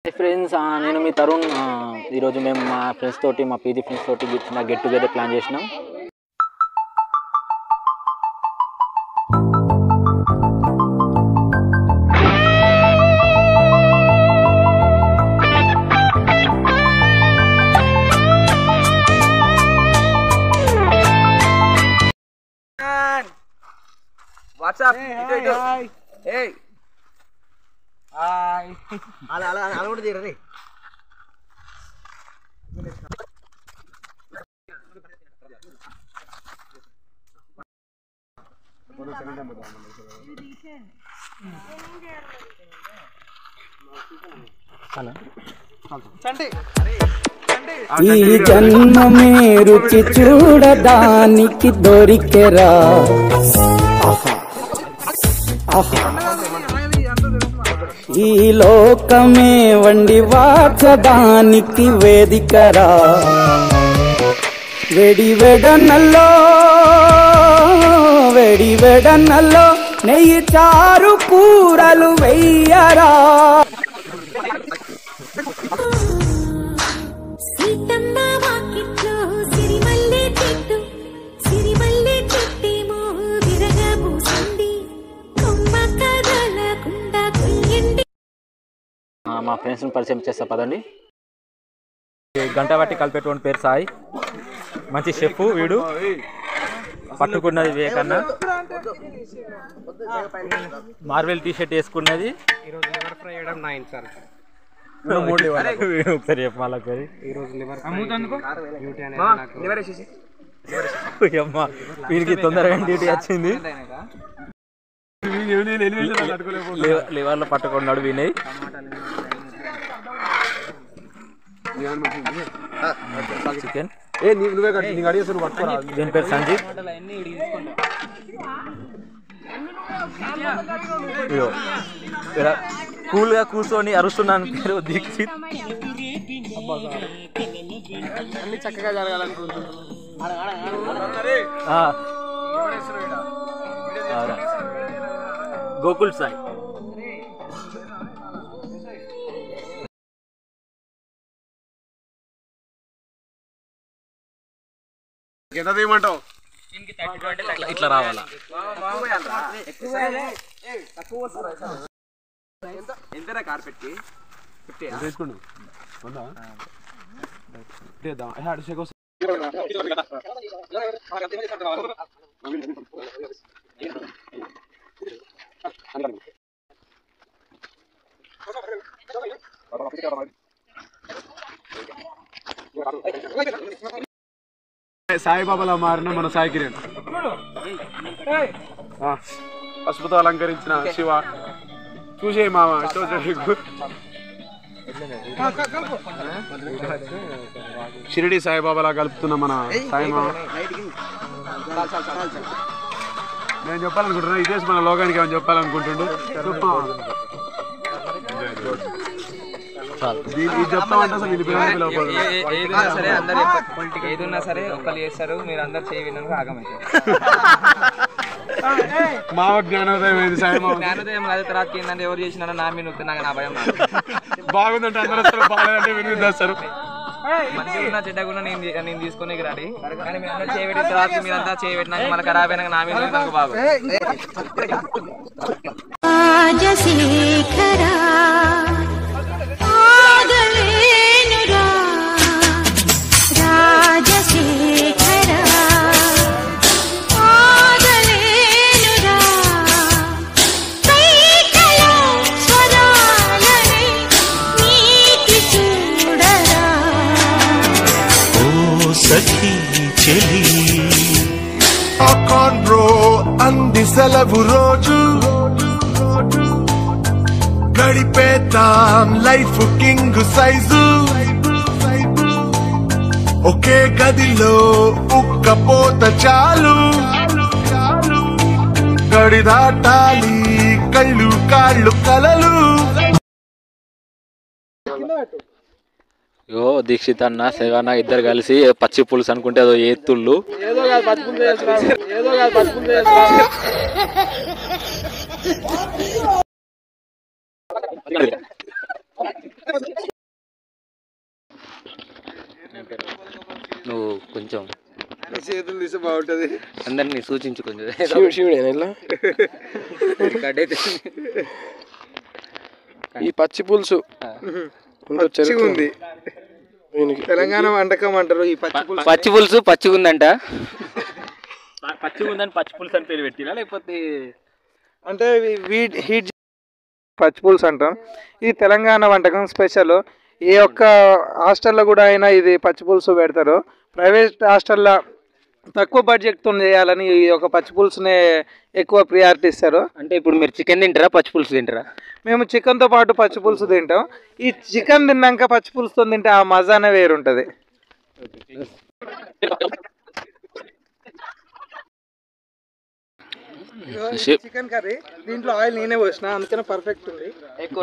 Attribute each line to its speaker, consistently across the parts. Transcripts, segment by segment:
Speaker 1: Hi friends, నేను మీ తరుణ్. ఈరోజు మేము మా ఫ్రెండ్స్ తోటి, మా పీజీ ఫ్రెండ్స్ తోటి చిన్న గెట్ టుగెదర్ ప్లాన్ చేసినాం.
Speaker 2: వాట్సాప్ ఏయ్ హాయ్ అలా అలా అలా కూడా తీరని
Speaker 3: ఈ జన్మమే రుచి చూడడానికి దొరికెరా, ఈ లోకమే వండి వాచడానికి వేదికరా. వెడి వెడనల్లో నెయ్యి చారు కూరలు వెయ్యరా.
Speaker 1: మా ఫ్రెండ్స్ని పరిచయం చేస్తా పదండి.
Speaker 4: గంట బట్టి కలిపేటువంటి పేరు సాయి, మంచి షెఫ్ వీడు. పట్టుకున్నది వివేకన్న, మార్వెల్ టీ షర్ట్ వేసుకున్నది. ఒకసారి చెప్పు మళ్ళీ ఒకసారి. అమ్మా వీడికి తొందరగా డ్యూటీ వచ్చింది. లివర్లో పట్టుకున్నాడు వినయ్. చికెన్ దీని పేరు సంజీవ్. కూల్ గా కూర్చొని అరుస్తున్నాను పేరు దీక్షిత్.
Speaker 2: అన్ని చక్కగా జరగాలనుకుంటున్నాను.
Speaker 4: గోకుల్ సాయి.
Speaker 2: ఎంత తీయమంటావు?
Speaker 4: ఇట్లా రావాలా?
Speaker 2: ఎంతరా కార్పెట్కి? సాయిబాబాలా మారిన మన సాయి కిరణ్, పసుపుతో అలంకరించిన శివ. చూసే మామ షిరిడి సాయిబాబాలా కలుపుతున్న మన సాయి మామ. నేను చెప్పాలనుకుంటున్నా, ఇదే మన లోకానికి ఏమైనా చెప్పాలనుకుంటుండు.
Speaker 5: ఏదైనా సరే అందరు ఏదున్నా సరే ఒకళ్ళు చేస్తారు, మీరు అందరు చేయడానికి ఆగమవుతారు.
Speaker 2: మావ జ్ఞానోదయం అయింది.
Speaker 5: జ్ఞానోదయం అదే తర్వాత ఏంటంటే ఎవరు చేసినా నా మీద నాకు నా భయం.
Speaker 2: బాగుందంటే అందరూ వస్తారు, బాగాలంటే వినిపిస్తారు.
Speaker 5: మంచిగా చెడ్డగా నేను తీసుకుని రాడి, కానీ మీరు అందరూ చేయబెట్టిన తర్వాత మీరంతా చేయబెట్టినాక మన ఖరాబ్ అయినాక నా మీద నాకు బాగు.
Speaker 6: అంది సెలవు రోజు గడిపేద్దాం లైఫ్ కింగ్ సైజు. ఒకే గదిలో ఉక్కపోత చాలు, గడి దాటాలి కళ్ళు కాళ్ళు కలలు.
Speaker 1: యో దీక్షిత్ అన్న శివన్న ఇద్దరు కలిసి పచ్చి పులుసు అనుకుంటే అదో ఏతుళ్ళు.
Speaker 7: కొంచెం
Speaker 2: చేతులు తీస్తే బాగుంటుంది.
Speaker 7: అందరినీ సూచించు కొంచెం.
Speaker 8: ఈ పచ్చి పులుసు
Speaker 2: ఉంది. తెలంగాణ వంటకం అంటారు ఈ పచ్చి పులుసు.
Speaker 7: పచ్చి పులుసు పచ్చిగా ఉందంట.
Speaker 4: పచ్చిగా ఉందని పచ్చి పులుసు అని పేరు పెట్టినా లేకపోతే
Speaker 2: అంటే హీట్ పచ్చి పులుసు అంటాం. ఇది తెలంగాణ వంటకం స్పెషల్. ఏ ఒక్క హాస్టల్లో కూడా అయినా ఇది పచ్చి పులుసు పెడతారు. ప్రైవేట్ హాస్టల్లో తక్కువ బడ్జెట్తో చేయాలని ఈ యొక్క పచ్చి పులుసునే ఎక్కువ ప్రియారిటీ ఇస్తారు.
Speaker 7: అంటే ఇప్పుడు మీరు చికెన్ తింటారా పచ్చి పులుసు తింటారా?
Speaker 2: మేము చికెన్తో పాటు పచ్చి పులుసు తింటాం. ఈ చికెన్ తిన్నాక పచ్చి పులుసుతో తింటే ఆ మజానే వేరుంటుంది. చికెన్ కర్రీ దీంట్లో ఆయిల్ నేనే పోసిన, అందుకనే పర్ఫెక్ట్ ఉంది. ఎక్కువ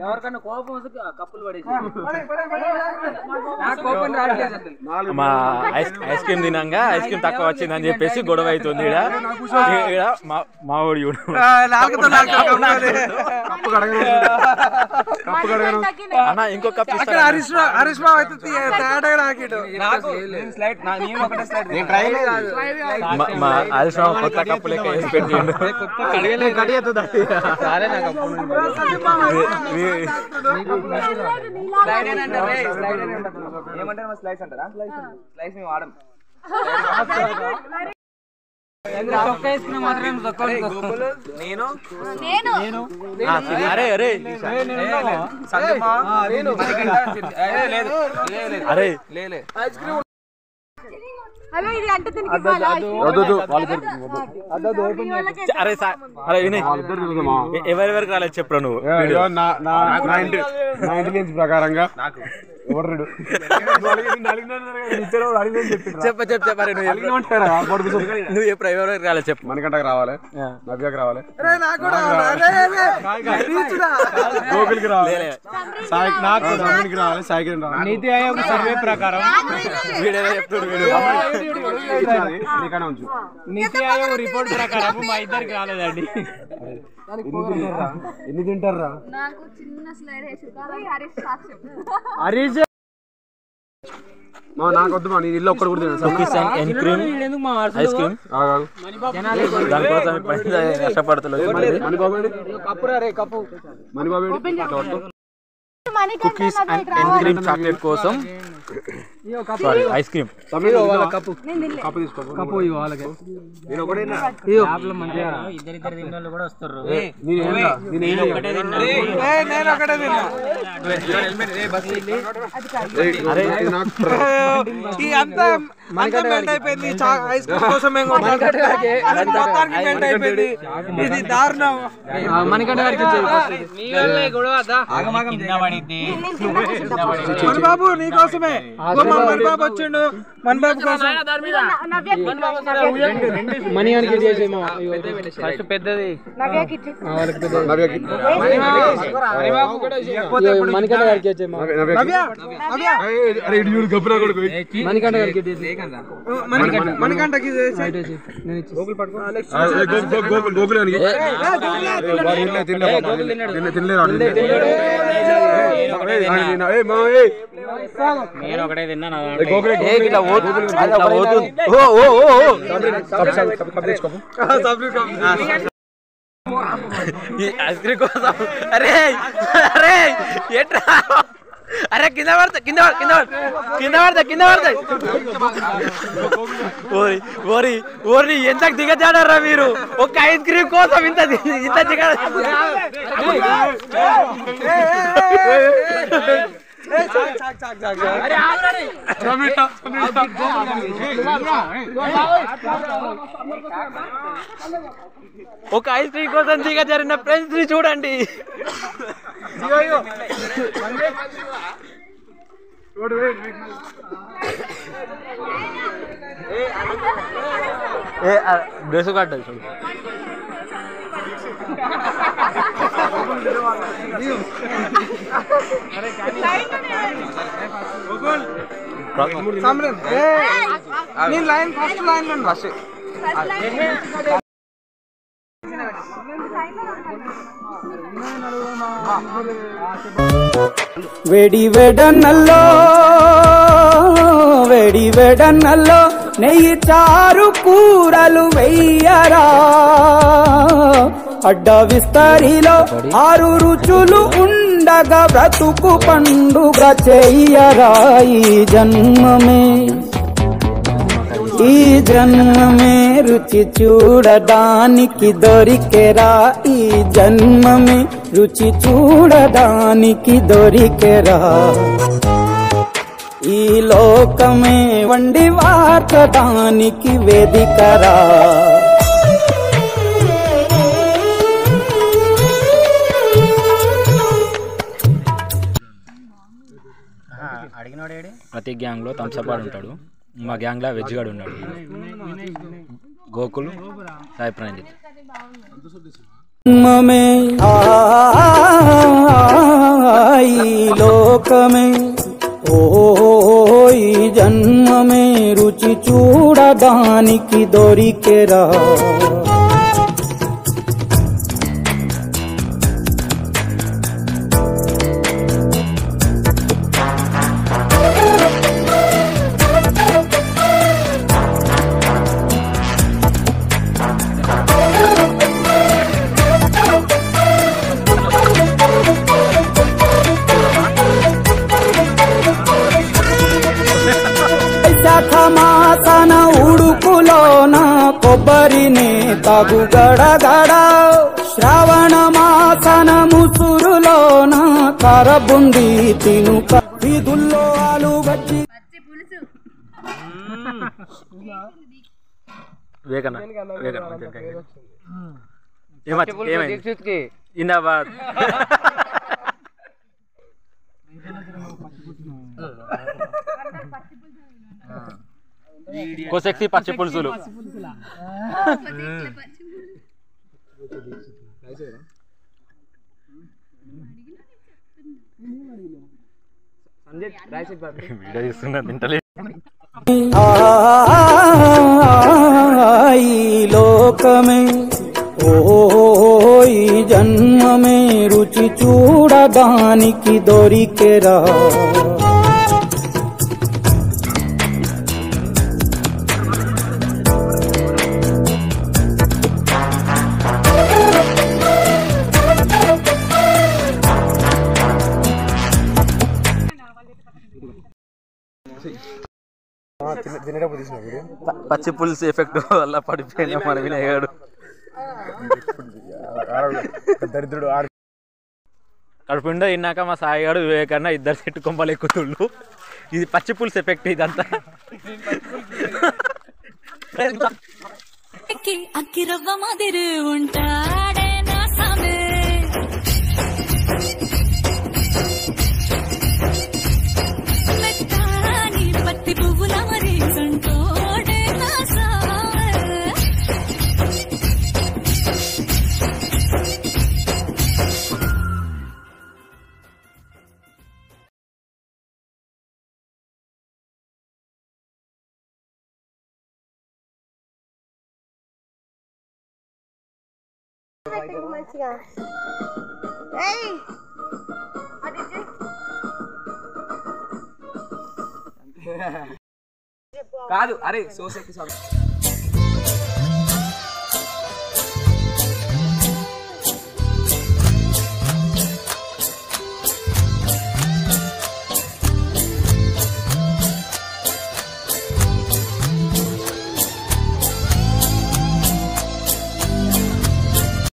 Speaker 5: ఎవరికన్నా కోపం వస్తే కప్పులు పడేసి
Speaker 4: మా ఐస్ క్రీమ్ తినంగా ఐస్ క్రీమ్ తక్కువ వచ్చిందని చెప్పేసి గొడవ అవుతుంది. మా వాడు అన్న ఇంకో కప్
Speaker 2: హరీష్ బాబు అయితే తేడా నాకేడు.
Speaker 4: మా హరీష్ బాబు కొత్త కప్పు లెక్క వేసి పెట్టిండు.
Speaker 5: ఏమంటారు స్లైస్ అంటారా? స్లైస్ మేము వాడం.
Speaker 4: అరే అరే అరే అరే అరే వినయ్ ఎవరెవరికి రాలేదు చెప్పరా నువ్వు?
Speaker 2: ప్రకారంగా
Speaker 4: నువ్వు ఎప్పుడు ఎవరెవరికి రాలేదు చెప్పు.
Speaker 2: మనకంటకు రావాలి, నవ్యకి రావాలి, గోకుల్కి రావాలి, సాయికి రావాలి, సాయికి రావాలి. నీతి ఆయోగ్ సర్వే ప్రకారం
Speaker 8: నీతి ఆయోగ్ రిపోర్ట్ ప్రకారం మా ఇద్దరికి రాలేదండి.
Speaker 2: ఎన్ని తింటారా?
Speaker 3: హరీష్
Speaker 2: నాకొద్దు మా నీ ఇల్లు ఒక్కడు కూడా
Speaker 4: ఐస్ క్రీమ్ దానికోసం కష్టపడుతున్నాడు. కుకీస్ అండ్ క్రీమ్ చాక్లెట్ కోసం సారీ ఐస్ క్రీమ్
Speaker 2: అయిపోయింది. ఐస్ క్రీమ్ కోసం ఇది దారుణం. మణిబాబు నీకోసమే, మణిబాబు వచ్చిండు, మణిబాబు కోసం
Speaker 5: పెద్దది
Speaker 2: మణికంటకి
Speaker 8: నేను ఒకటే తిన్నా.
Speaker 4: ఐస్ క్రీమ్ కోసం అరే అరే ఎట్రా అరే కింద పడతా కింద కింద కింద పడతా కింద పడతా. ఓరి ఓరి ఓరి ఎంత దిగజాడారా మీరు ఒక ఐస్ క్రీమ్ కోసం ఇంత ఇంత దిగ ఒక ఐస్ క్రీమ్ కోసం దిగ జరిగిన ఫ్రెండ్స్ ని చూడండి. డ్రెస్ కట్టాలి చూడు.
Speaker 3: వేడి వేడన్నల్లో వేడి వేడన్నల్లో నెయ్యి చారు కూరలు వెయ్యరా, అడ్డ విస్తరిలో 6 రుచులు ఉండగా బ్రతుకు పండుగ చెయ్యరా. ఈ జన్మమే రుచి చూడడానికి దొరికెరా, ఈ జన్మమే రుచి చూడడానికి దొరికెరా. ఈ లోకమే వండి వార్చడానికి వేదికరా.
Speaker 1: ప్రతి గ్యాంగ్లో థమ్సప్ ఉంటాడు. మా గ్యాంగ్లో వెజ్ గాడు ఉన్నాడు. గోకుల్, సాయి ప్రణజిత్.
Speaker 3: ఈ లోకమే ఈ జన్మమే రుచి చూడడానికి దొరికెరా. మాసన ఉడుకులోన కొబ్బరిని తగు గడగడ, శ్రావణ మాసన ముసురులోన కరబుంది తినుక, వీధుల్లో ఆలుగచ్చి
Speaker 1: ఇందాబాద్ కోసెక్సి పచ్చి పులుసులు.
Speaker 3: ఈ లోకమే ఈ జన్మమే రుచి చూడడానికి దొరికెరా.
Speaker 4: పచ్చి పులుసు ఎఫెక్ట్ వల్ల పడిపోయిన మన వినయగాడు.
Speaker 8: దరిద్రుడు
Speaker 1: కడుపుండో తిన్నాక మా సాయిగాడు వివేకన్న ఇద్దరు చెట్టు కొమ్మలు ఎక్కుతుండు. ఇది పచ్చి పులుసు ఎఫెక్ట్ ఇదంతా.
Speaker 9: అక్కిరవ్వ మాదిరి ఉంటాడే నా సామే, మెత్తాని పత్తి పువ్వుల మరి సంటోడే నా సామే.
Speaker 5: కాదు అరే సోసెక్కి